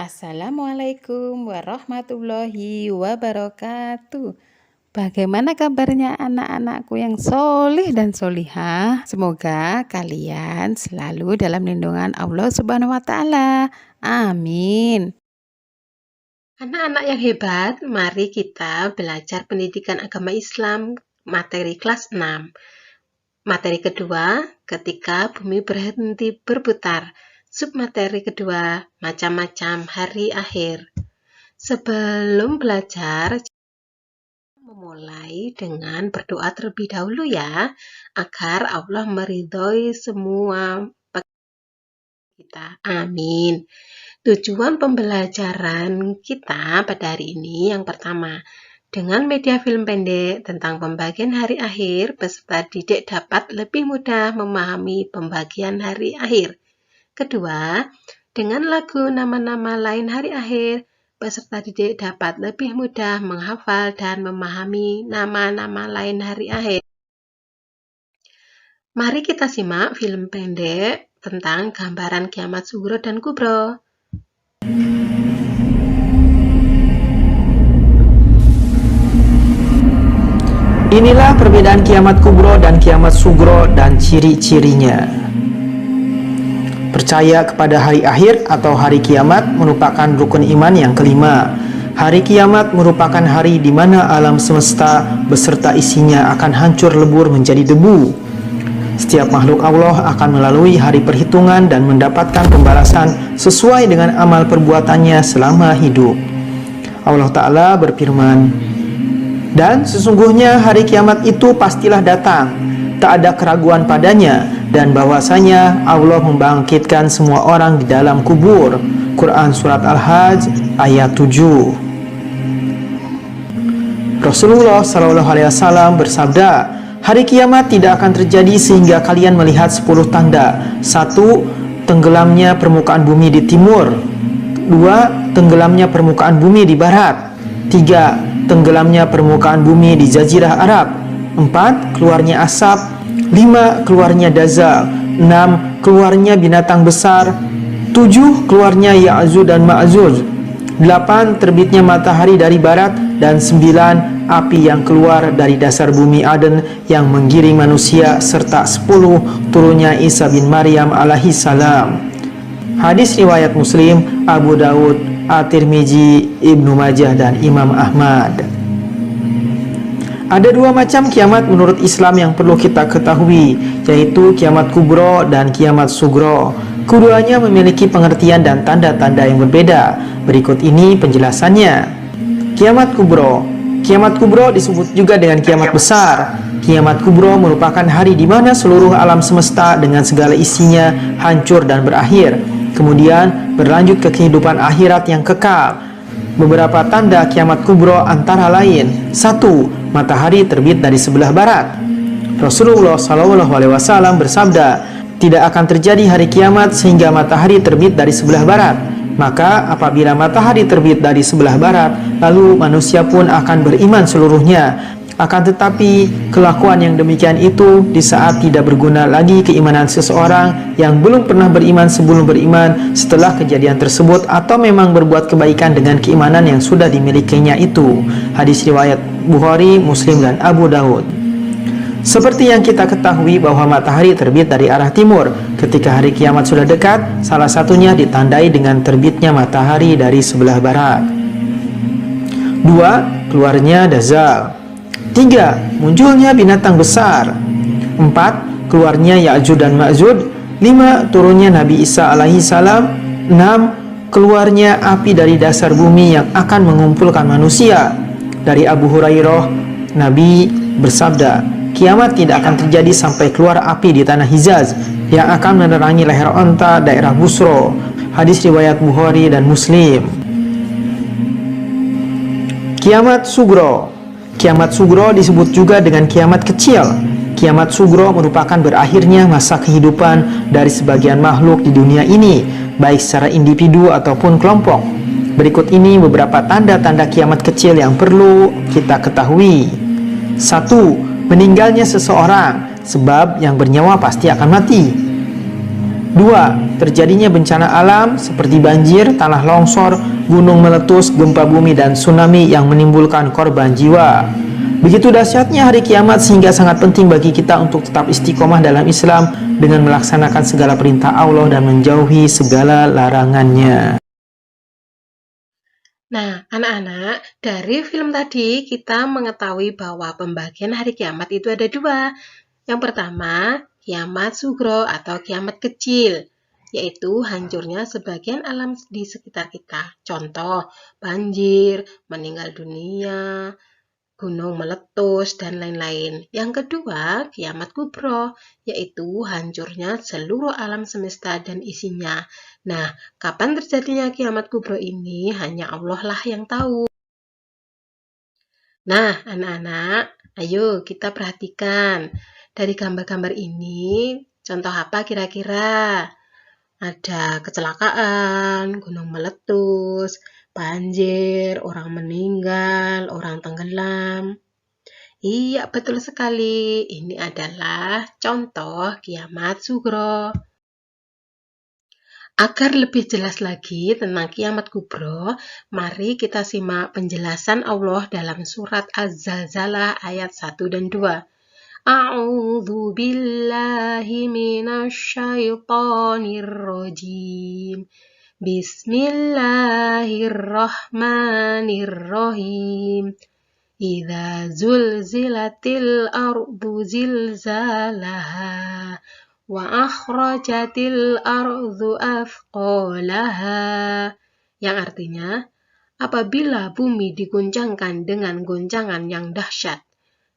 Assalamualaikum warahmatullahi wabarakatuh. Bagaimana kabarnya anak-anakku yang solih dan solihah? Semoga kalian selalu dalam lindungan Allah Subhanahu wa Ta'ala. Amin. Anak-anak yang hebat, mari kita belajar pendidikan agama Islam materi kelas 6. Materi kedua, ketika bumi berhenti berputar. Submateri kedua, macam-macam hari akhir. Sebelum belajar, memulai dengan berdoa terlebih dahulu ya, agar Allah meridhoi semua kita. Amin. Tujuan pembelajaran kita pada hari ini yang pertama, dengan media film pendek tentang pembagian hari akhir, peserta didik dapat lebih mudah memahami pembagian hari akhir. Kedua, dengan lagu nama-nama lain hari akhir, peserta didik dapat lebih mudah menghafal dan memahami nama-nama lain hari akhir. Mari kita simak film pendek tentang gambaran kiamat sugro dan kubro. Inilah perbedaan kiamat kubro dan kiamat sugro dan ciri-cirinya. Percaya kepada hari akhir atau hari kiamat merupakan rukun iman yang kelima. Hari kiamat merupakan hari di mana alam semesta beserta isinya akan hancur lebur menjadi debu. Setiap makhluk Allah akan melalui hari perhitungan dan mendapatkan pembalasan sesuai dengan amal perbuatannya selama hidup. Allah Ta'ala berfirman, "Dan sesungguhnya hari kiamat itu pastilah datang, tak ada keraguan padanya, dan bahwasanya Allah membangkitkan semua orang di dalam kubur." Quran Surat Al-Hajj ayat 7. Rasulullah SAW bersabda, "Hari kiamat tidak akan terjadi sehingga kalian melihat 10 tanda. 1. Tenggelamnya permukaan bumi di timur. 2. Tenggelamnya permukaan bumi di barat. 3. Tenggelamnya permukaan bumi di Jazirah Arab. 4. Keluarnya asap. 5. Keluarnya dazal. 6. Keluarnya binatang besar. 7. Keluarnya Ya'juj dan Ma'juj. 8. Terbitnya matahari dari barat. Dan 9. Api yang keluar dari dasar bumi Aden yang menggiring manusia. Serta 10. Turunnya Isa bin Maryam alaihi salam. Hadis riwayat Muslim, Abu Daud, At-Tirmizi, Ibnu Majah, dan Imam Ahmad. Ada dua macam kiamat menurut Islam yang perlu kita ketahui, yaitu kiamat kubro dan kiamat sugro. Keduanya memiliki pengertian dan tanda-tanda yang berbeda. Berikut ini penjelasannya. Kiamat kubro. Kiamat kubro disebut juga dengan kiamat besar. Kiamat kubro merupakan hari di mana seluruh alam semesta dengan segala isinya hancur dan berakhir. Kemudian berlanjut ke kehidupan akhirat yang kekal. Beberapa tanda kiamat kubro antara lain: 1. Matahari terbit dari sebelah barat. Rasulullah SAW bersabda, "Tidak akan terjadi hari kiamat sehingga matahari terbit dari sebelah barat. Maka apabila matahari terbit dari sebelah barat, lalu manusia pun akan beriman seluruhnya. Akan tetapi kelakuan yang demikian itu di saat tidak berguna lagi keimanan seseorang yang belum pernah beriman sebelum beriman setelah kejadian tersebut, atau memang berbuat kebaikan dengan keimanan yang sudah dimilikinya itu." Hadis riwayat Bukhari, Muslim, dan Abu Daud. Seperti yang kita ketahui bahwa matahari terbit dari arah timur. Ketika hari kiamat sudah dekat, salah satunya ditandai dengan terbitnya matahari dari sebelah barat. 2. Keluarnya dazal. 3. Munculnya binatang besar. 4. Keluarnya Ya'juj dan Ma'juj. 5. Turunnya Nabi Isa alaihi salam. 6. Keluarnya api dari dasar bumi yang akan mengumpulkan manusia. Dari Abu Hurairah, Nabi bersabda, "Kiamat tidak akan terjadi sampai keluar api di tanah Hijaz yang akan menerangi leher onta daerah Busro." Hadis riwayat Bukhari dan Muslim. Kiamat sugro. Kiamat sugro disebut juga dengan kiamat kecil. Kiamat sugro merupakan berakhirnya masa kehidupan dari sebagian makhluk di dunia ini, baik secara individu ataupun kelompok. Berikut ini beberapa tanda-tanda kiamat kecil yang perlu kita ketahui. 1. Meninggalnya seseorang, sebab yang bernyawa pasti akan mati. 2. Terjadinya bencana alam seperti banjir, tanah longsor, gunung meletus, gempa bumi, dan tsunami yang menimbulkan korban jiwa. Begitu dahsyatnya hari kiamat sehingga sangat penting bagi kita untuk tetap istiqomah dalam Islam dengan melaksanakan segala perintah Allah dan menjauhi segala larangannya. Nah, anak-anak, dari film tadi kita mengetahui bahwa pembagian hari kiamat itu ada dua. Yang pertama, kiamat sugro atau kiamat kecil, yaitu hancurnya sebagian alam di sekitar kita. Contoh, banjir, meninggal dunia, gunung meletus, dan lain-lain. Yang kedua, kiamat kubro, yaitu hancurnya seluruh alam semesta dan isinya. Nah, kapan terjadinya kiamat kubro ini hanya Allah lah yang tahu. Nah, anak-anak, ayo kita perhatikan. Dari gambar-gambar ini, contoh apa kira-kira? Ada kecelakaan, gunung meletus, banjir, orang meninggal, orang tenggelam. Iya, betul sekali. Ini adalah contoh kiamat sugro. Agar lebih jelas lagi tentang kiamat kubro, mari kita simak penjelasan Allah dalam surat Az-Zalzalah ayat 1 dan 2. A'udzu billahi minasyaitonir rajim. Bismillahirrahmanirrahim. Idza zulzilatil ardu zilzalaha wa akhrajatil ardu athqalaha, yang artinya apabila bumi diguncangkan dengan goncangan yang dahsyat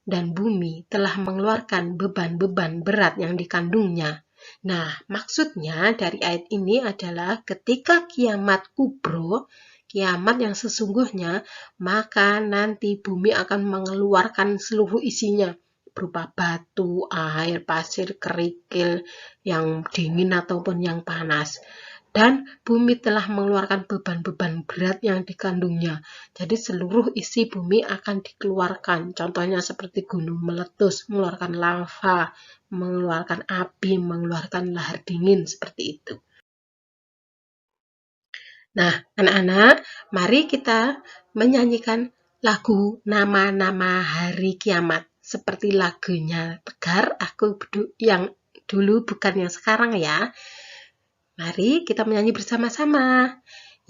dan bumi telah mengeluarkan beban-beban berat yang dikandungnya. Nah, maksudnya dari ayat ini adalah ketika kiamat kubro, kiamat yang sesungguhnya, maka nanti bumi akan mengeluarkan seluruh isinya, berupa batu, air, pasir, kerikil, yang dingin ataupun yang panas. Dan bumi telah mengeluarkan beban-beban berat yang dikandungnya. Jadi seluruh isi bumi akan dikeluarkan. Contohnya seperti gunung meletus, mengeluarkan lava, mengeluarkan api, mengeluarkan lahar dingin, seperti itu. Nah, anak-anak, mari kita menyanyikan lagu nama-nama hari kiamat. Seperti lagunya Tegar, aku yang dulu bukan yang sekarang ya. Mari kita menyanyi bersama-sama.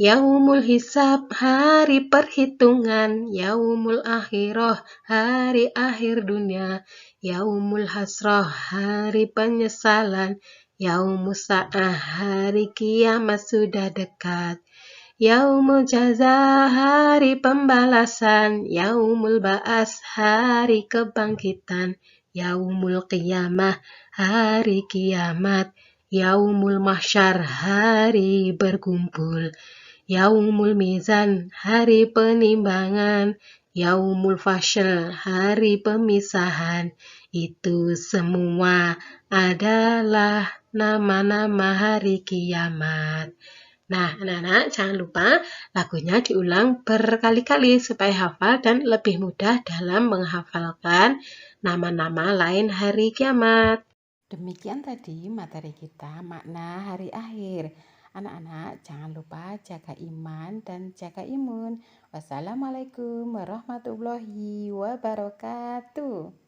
Yaumul hisab, hari perhitungan. Yaumul akhirah, hari akhir dunia. Yaumul hasrah, hari penyesalan. Yaumul sa'ah, hari kiamat sudah dekat. Yaumul jaza, hari pembalasan. Yaumul ba'as, hari kebangkitan. Yaumul qiyamah, hari kiamat. Yaumul mahsyar, hari berkumpul. Yaumul mizan, hari penimbangan. Yaumul fashl, hari pemisahan. Itu semua adalah nama-nama hari kiamat. Nah, anak-anak jangan lupa lagunya diulang berkali-kali supaya hafal dan lebih mudah dalam menghafalkan nama-nama lain hari kiamat. Demikian tadi materi kita makna hari akhir. Anak-anak jangan lupa jaga iman dan jaga imun. Wassalamualaikum warahmatullahi wabarakatuh.